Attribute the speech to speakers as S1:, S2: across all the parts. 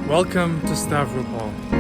S1: Welcome to Stavropol.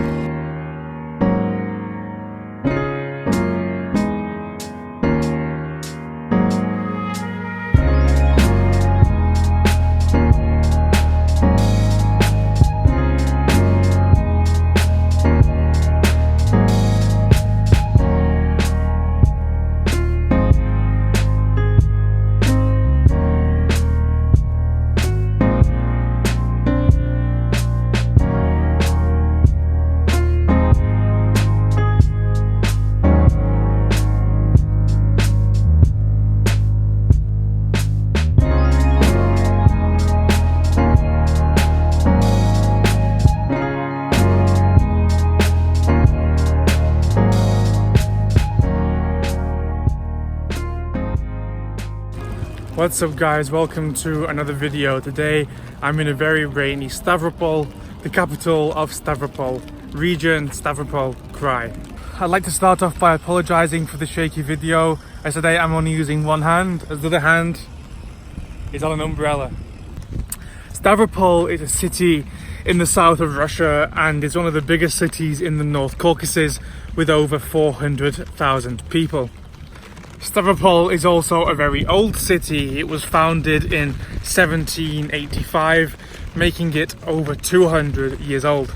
S1: What's up guys, welcome to another video. Today I'm in a very rainy Stavropol, the capital of Stavropol region, Stavropol Krai. I'd like to start off by apologising for the shaky video, as today I'm only using one hand, as the other hand is on an umbrella. Stavropol is a city in the south of Russia and is one of the biggest cities in the North Caucasus with over 400,000 people. Stavropol is also a very old city. It was founded in 1785, making it over 200 years old.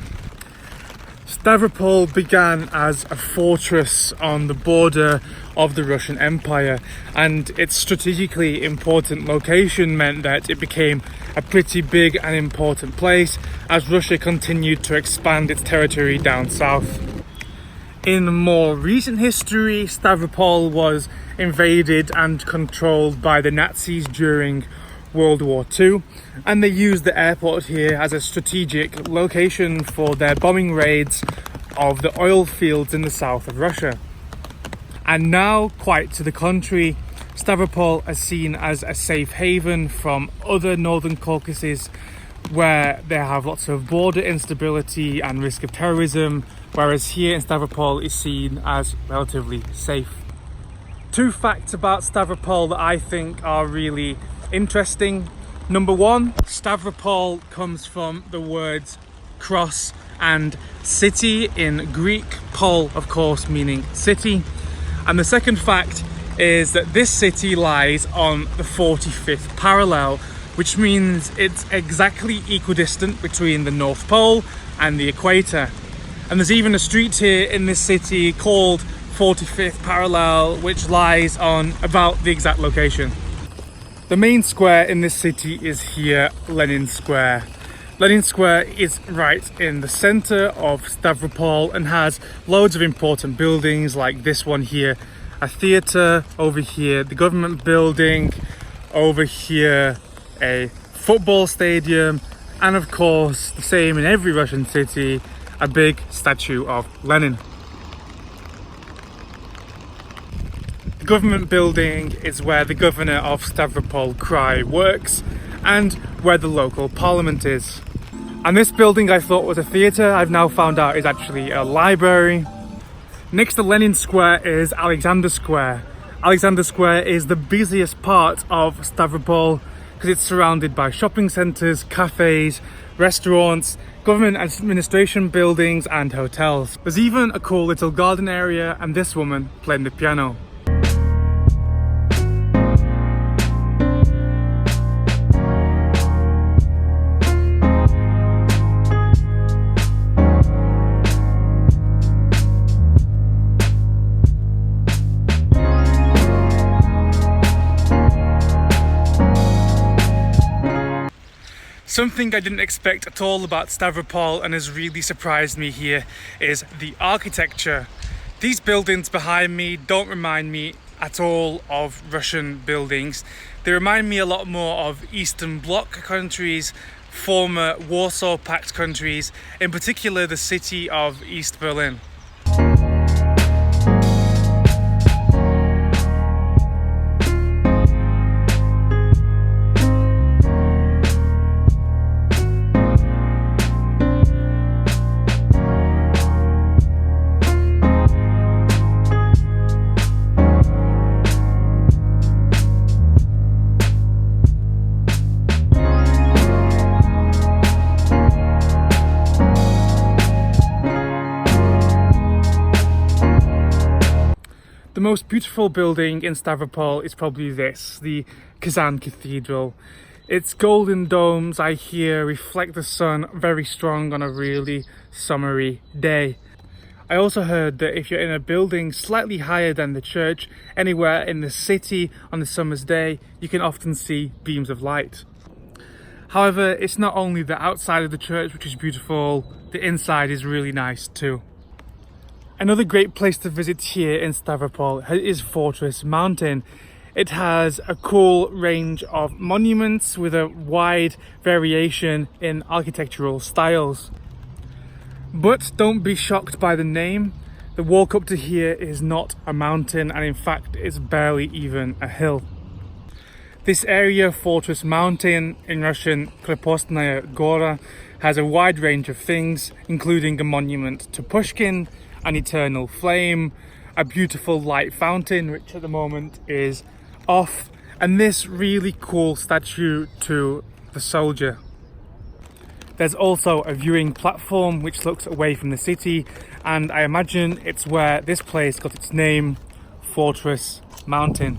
S1: Stavropol began as a fortress on the border of the Russian Empire, and its strategically important location meant that it became a pretty big and important place as Russia continued to expand its territory down south. In more recent history, Stavropol was invaded and controlled by the Nazis during World War II, and they used the airport here as a strategic location for their bombing raids of the oil fields in the south of Russia. And now, quite to the contrary, Stavropol is seen as a safe haven from other northern Caucasus, where they have lots of border instability and risk of terrorism, whereas here in Stavropol is seen as relatively safe. Two facts about Stavropol that I think are really interesting. Number one, Stavropol comes from the words cross and city in Greek, pol of course meaning city. And the second fact is that this city lies on the 45th parallel, which means it's exactly equidistant between the North Pole and the equator. And there's even a street here in this city called 45th parallel, which lies on about the exact location. The main square in this city is here, Lenin Square. Lenin Square is right in the center of Stavropol and has loads of important buildings like this one here, a theater, over here the government building, over here a football stadium, and of course, the same in every Russian city, a big statue of Lenin. The government building is where the governor of Stavropol Krai works and where the local parliament is. And this building I thought was a theatre, I've now found out is actually a library. Next to Lenin Square is Alexander Square. Alexander Square is the busiest part of Stavropol because it's surrounded by shopping centres, cafes, restaurants, government administration buildings and hotels. There's even a cool little garden area and this woman playing the piano. Something I didn't expect at all about Stavropol and has really surprised me here is the architecture. These buildings behind me don't remind me at all of Russian buildings. They remind me a lot more of Eastern Bloc countries, former Warsaw Pact countries, in particular the city of East Berlin. most beautiful building in Stavropol is probably this, the Kazan Cathedral. Its golden domes, I hear, reflect the sun very strong on a really summery day. I also heard that if you're in a building slightly higher than the church, anywhere in the city on a summer's day, you can often see beams of light. However, it's not only the outside of the church which is beautiful, the inside is really nice too. Another great place to visit here in Stavropol is Fortress Mountain. It has a cool range of monuments with a wide variation in architectural styles. But don't be shocked by the name. The walk up to here is not a mountain, and in fact it's barely even a hill. This area, Fortress Mountain, in Russian Krepostnaya Gora, has a wide range of things, including a monument to Pushkin, an eternal flame, a beautiful light fountain which at the moment is off, and this really cool statue to the soldier. There's also a viewing platform which looks away from the city, and I imagine it's where this place got its name, Fortress Mountain.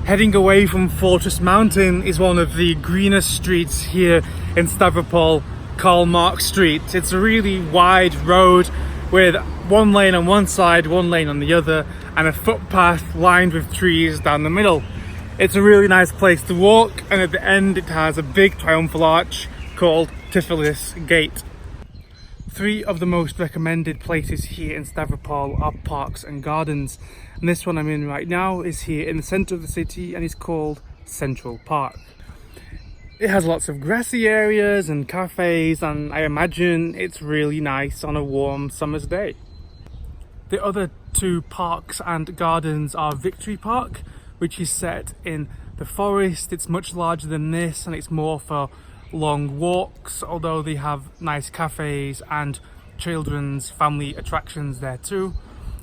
S1: Heading away from Fortress Mountain is one of the greenest streets here in Stavropol, Karl Marx Street. It's a really wide road with one lane on one side, one lane on the other, and a footpath lined with trees down the middle. It's a really nice place to walk, and at the end it has a big triumphal arch called Tiflis Gate. Three of the most recommended places here in Stavropol are parks and gardens, and this one I'm in right now is here in the centre of the city and is called Central Park. It has lots of grassy areas and cafes, and I imagine it's really nice on a warm summer's day. The other two parks and gardens are Victory Park, which is set in the forest. It's much larger than this and it's more for long walks, although they have nice cafes and children's family attractions there too.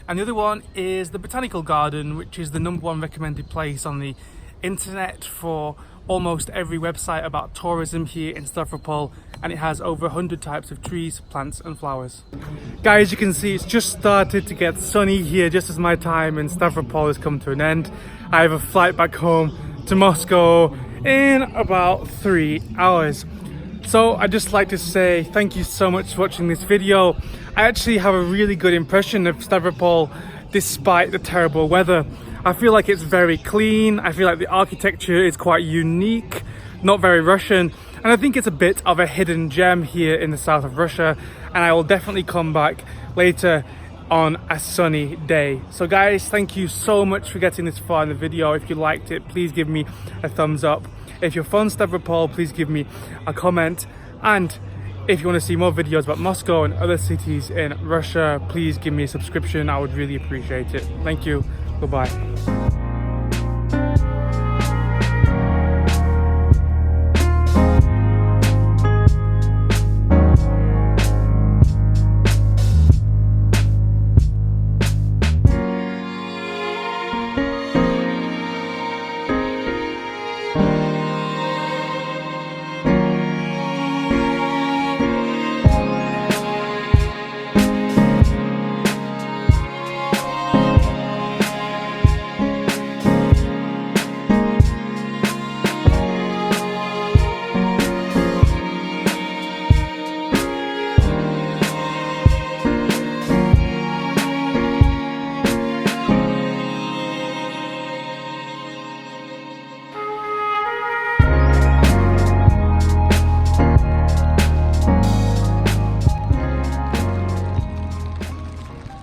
S1: And the other one is the Botanical Garden, which is the #1 recommended place on the internet for almost every website about tourism here in Stavropol, and it has over 100 types of trees, plants and flowers. Guys, you can see it's just started to get sunny here just as my time in Stavropol has come to an end. I have a flight back home to Moscow in about 3 hours. So I'd just like to say thank you so much for watching this video. I actually have a really good impression of Stavropol despite the terrible weather. I feel like it's very clean. I feel like the architecture is quite unique, not very Russian, and I think it's a bit of a hidden gem here in the south of Russia, and I will definitely come back later on a sunny day. So guys, thank you so much for getting this far in the video. If you liked it, please give me a thumbs up. If you're from Stavropol, please give me a comment, and if you want to see more videos about Moscow and other cities in Russia, please give me a subscription. I would really appreciate it. Thank you. Goodbye.